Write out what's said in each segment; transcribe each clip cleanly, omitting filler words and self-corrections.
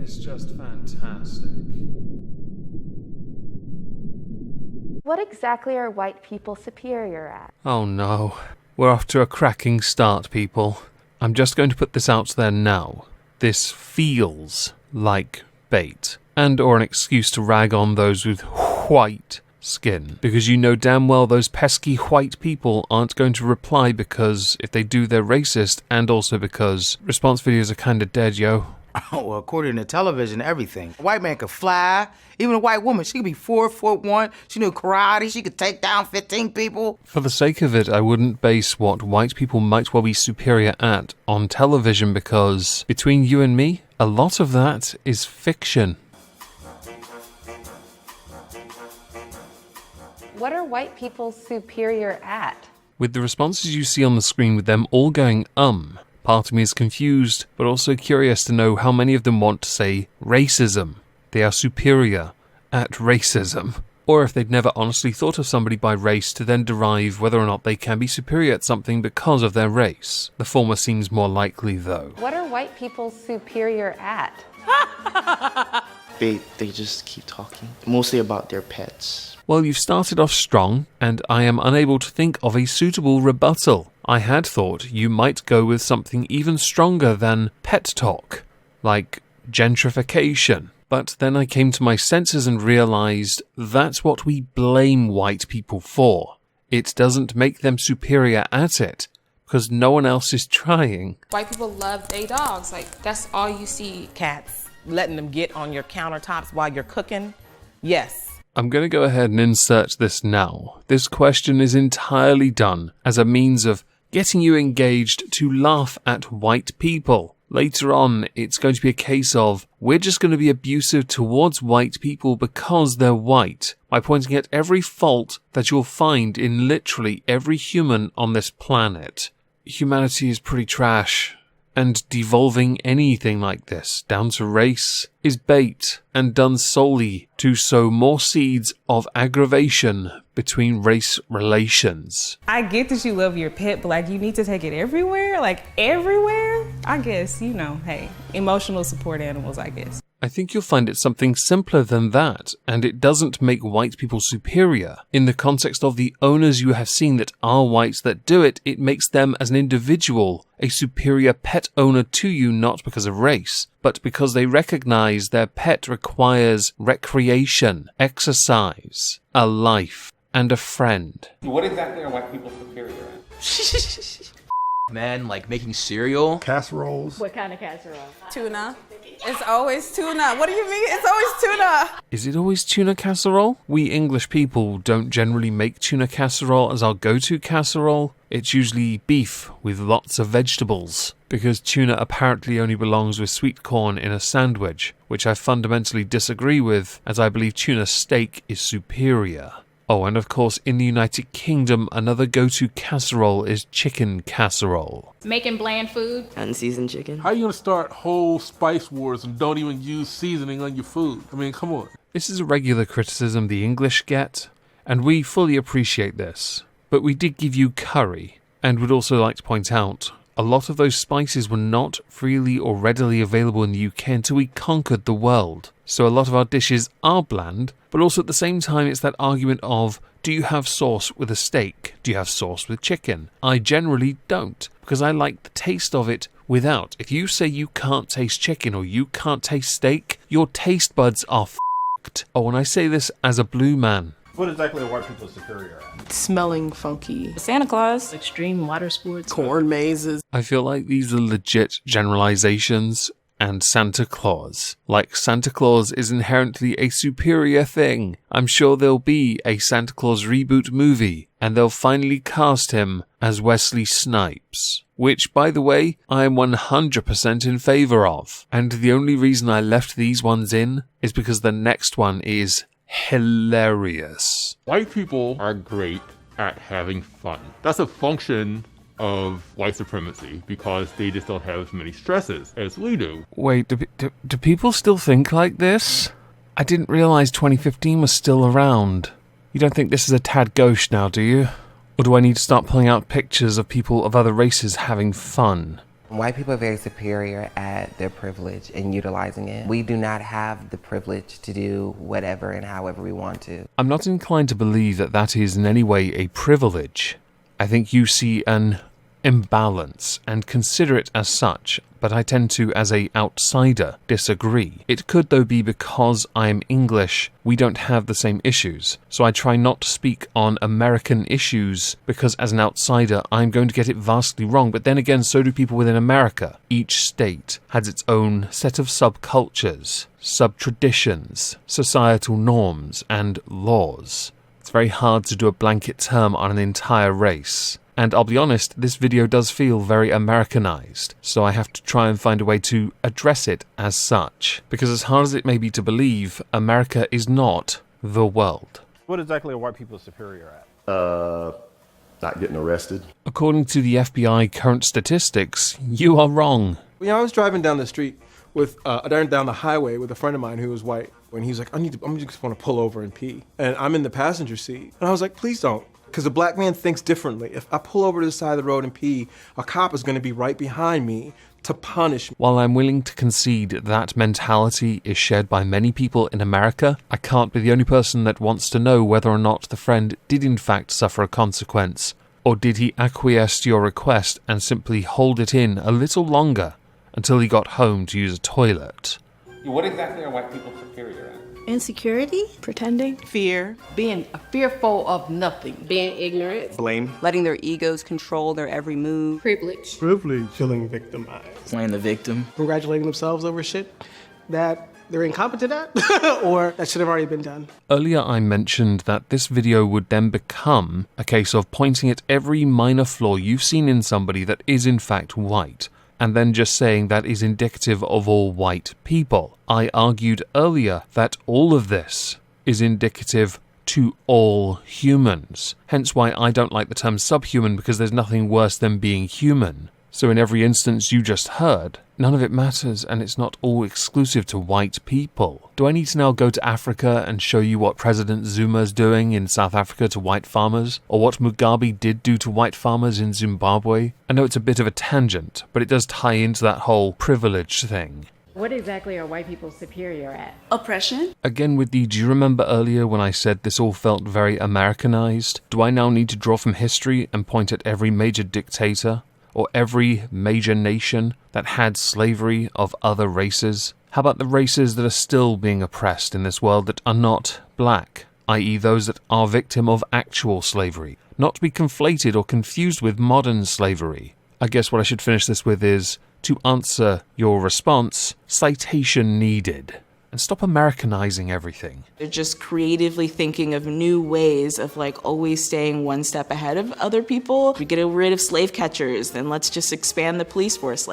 is just fantastic. What exactly are white people superior at? Oh no. We're off to a cracking start, people. I'm just going to put this out there now. This feels like bait, and or an excuse to rag on those with white skin, because you know damn well those pesky white people aren't going to reply, because if they do, they're racist, and also because response videos are kinda dead, yo. Oh, well, according to television, everything. A white man could fly. Even a white woman, she could be 4'1". She knew karate. She could take down 15 people. For the sake of it, I wouldn't base what white people might well be superior at on television, because between you and me, a lot of that is fiction. What are white people superior at? With the responses you see on the screen with them all going, part of me is confused, but also curious to know how many of them want to say racism. They are superior at racism. Or if they'd never honestly thought of somebody by race to then derive whether or not they can be superior at something because of their race. The former seems more likely, though. What are white people superior at? They just keep talking, mostly about their pets. Well, you've started off strong, and I am unable to think of a suitable rebuttal. I had thought you might go with something even stronger than pet talk, like gentrification. But then I came to my senses and realized that's what we blame white people for. It doesn't make them superior at it, because no one else is trying. White people love their dogs. Like, that's all you see. Cats, letting them get on your countertops while you're cooking. Yes. I'm going to go ahead and insert this now. This question is entirely done as a means of getting you engaged to laugh at white people. Later on, it's going to be a case of, we're just going to be abusive towards white people because they're white, by pointing at every fault that you'll find in literally every human on this planet. Humanity is pretty trash, and devolving anything like this down to race is bait, and done solely to sow more seeds of aggravation between race relations. I get that you love your pet, but like, you need to take it everywhere? Like, everywhere? I guess, you know, hey, emotional support animals, I guess. I think you'll find it something simpler than that, and it doesn't make white people superior. In the context of the owners you have seen that are whites that do it, it makes them as an individual a superior pet owner to you, not because of race, but because they recognize their pet requires recreation, exercise, a life, and a friend. What exactly are white people superior at? Man, like making cereal. Casseroles. What kind of casserole? Tuna. It's always tuna. What do you mean? It's always tuna. Is it always tuna casserole? We English people don't generally make tuna casserole as our go-to casserole. It's usually beef with lots of vegetables, because tuna apparently only belongs with sweet corn in a sandwich, which I fundamentally disagree with, as I believe tuna steak is superior. Oh, and of course, in the United Kingdom, another go-to casserole is chicken casserole. Making bland food. Unseasoned chicken. How are you going to start whole spice wars and don't even use seasoning on your food? I mean, come on. This is a regular criticism the English get, and we fully appreciate this. But we did give you curry, and would also like to point out, a lot of those spices were not freely or readily available in the UK until we conquered the world. So a lot of our dishes are bland, but also at the same time it's that argument of, do you have sauce with a steak? Do you have sauce with chicken? I generally don't, because I like the taste of it without. If you say you can't taste chicken or you can't taste steak, your taste buds are f***ed. Oh, and I say this as a blue man. What exactly are white people superior at? Smelling funky. Santa Claus. Extreme water sports. Corn mazes. I feel like these are legit generalizations. And Santa Claus. Like, Santa Claus is inherently a superior thing. I'm sure there'll be a Santa Claus reboot movie, and they'll finally cast him as Wesley Snipes. Which, by the way, I am 100% in favor of. And the only reason I left these ones in is because the next one is hilarious. White people are great at having fun. That's a function of white supremacy, because they just don't have as many stresses as we do. Wait, do people still think like this? I didn't realize 2015 was still around. You don't think this is a tad gauche now, do you? Or do I need to start pulling out pictures of people of other races having fun? White people are very superior at their privilege and utilizing it. We do not have the privilege to do whatever and however we want to. I'm not inclined to believe that that is in any way a privilege. I think you see an imbalance and consider it as such, but I tend to, as an outsider, disagree. It could, though, be because I'm English, we don't have the same issues, so I try not to speak on American issues because as an outsider I'm going to get it vastly wrong, but then again so do people within America. Each state has its own set of subcultures, sub-traditions, societal norms, and laws. It's very hard to do a blanket term on an entire race. And I'll be honest, this video does feel very Americanized, so I have to try and find a way to address it as such. Because as hard as it may be to believe, America is not the world. What exactly are white people superior at? Not getting arrested. According to the FBI current statistics, you are wrong. You know, I was driving down the street with, down the highway with a friend of mine who was white, and he's like, I'm just want to pull over and pee. And I'm in the passenger seat. And I was like, please don't. Because a black man thinks differently. If I pull over to the side of the road and pee, a cop is going to be right behind me to punish me. While I'm willing to concede that mentality is shared by many people in America, I can't be the only person that wants to know whether or not the friend did in fact suffer a consequence, or did he acquiesce to your request and simply hold it in a little longer until he got home to use a toilet. What exactly are white people superior at? Insecurity, pretending, fear, being fearful of nothing, being ignorant, blame, letting their egos control their every move, privilege, feeling victimized, playing the victim, congratulating themselves over shit that they're incompetent at or that should have already been done. Earlier I mentioned that this video would then become a case of pointing at every minor flaw you've seen in somebody that is in fact white, and then just saying that is indicative of all white people. I argued earlier that all of this is indicative to all humans, hence why I don't like the term subhuman, because there's nothing worse than being human. So in every instance you just heard, none of it matters, and it's not all exclusive to white people. Do I need to now go to Africa and show you what President Zuma's doing in South Africa to white farmers, or what Mugabe did do to white farmers in Zimbabwe? I know it's a bit of a tangent, but it does tie into that whole privilege thing. What exactly are white people superior at? Oppression. Again with the, do you remember earlier when I said this all felt very Americanized? Do I now need to draw from history and point at every major dictator, or every major nation that had slavery of other races? How about the races that are still being oppressed in this world that are not black, i.e. those that are victim of actual slavery, not to be conflated or confused with modern slavery? I guess what I should finish this with is, to answer your response, citation needed. And stop Americanizing everything. They're just creatively thinking of new ways of always staying one step ahead of other people. We get rid of slave catchers, then let's just expand the police force.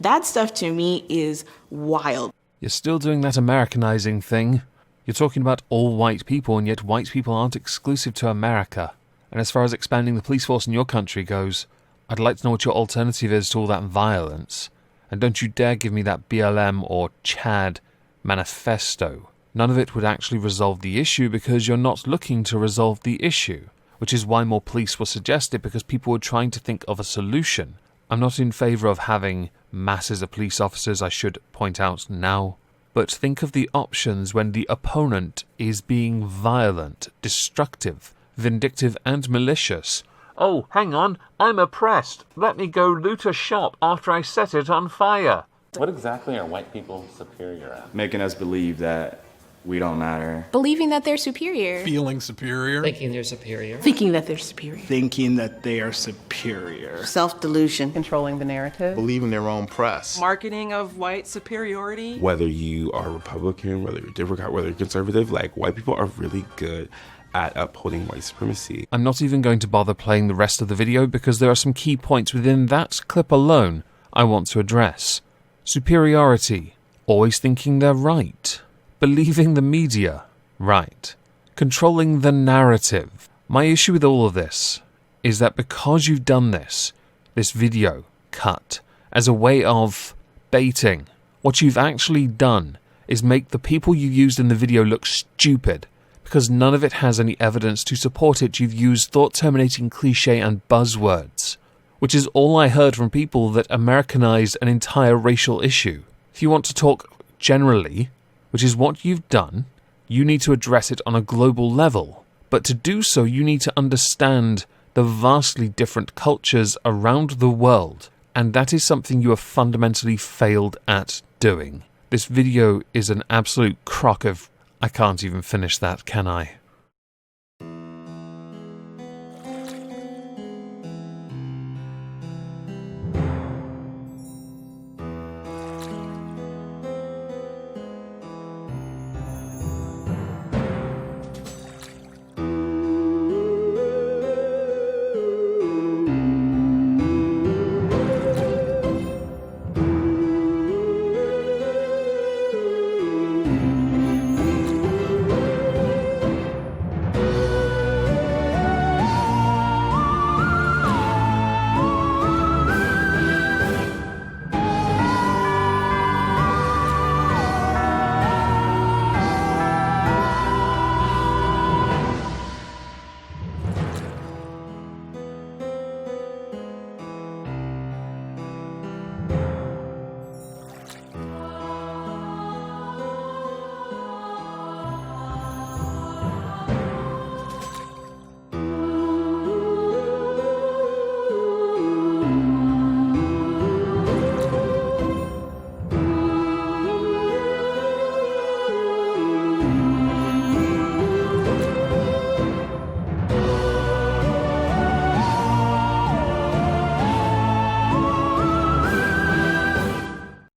That stuff to me is wild. You're still doing that Americanizing thing. You're talking about all white people, and yet white people aren't exclusive to America. And as far as expanding the police force in your country goes, I'd like to know what your alternative is to all that violence. And don't you dare give me that BLM or Chad manifesto. None of it would actually resolve the issue because you're not looking to resolve the issue, which is why more police were suggested, because people were trying to think of a solution. I'm not in favour of having masses of police officers, I should point out now, but think of the options when the opponent is being violent, destructive, vindictive and malicious. Oh, hang on, I'm oppressed. Let me go loot a shop after I set it on fire. What exactly are white people superior at? Making us believe that we don't matter. Believing that they're superior. Feeling superior. Thinking they're superior. Thinking that they're superior. Thinking that they are superior. Self-delusion. Controlling the narrative. Believing their own press. Marketing of white superiority. Whether you are Republican, whether you're Democrat, whether you're conservative, white people are really good at upholding white supremacy. I'm not even going to bother playing the rest of the video because there are some key points within that clip alone I want to address. Superiority. Always thinking they're right. Believing the media. Right. Controlling the narrative. My issue with all of this is that because you've done this video cut, as a way of baiting, what you've actually done is make the people you used in the video look stupid. Because none of it has any evidence to support it, you've used thought-terminating cliché and buzzwords. which is all I heard from people that Americanized an entire racial issue. If you want to talk generally, which is what you've done, you need to address it on a global level. But to do so, you need to understand the vastly different cultures around the world, and that is something you have fundamentally failed at doing. This video is an absolute crock of... I can't even finish that, can I?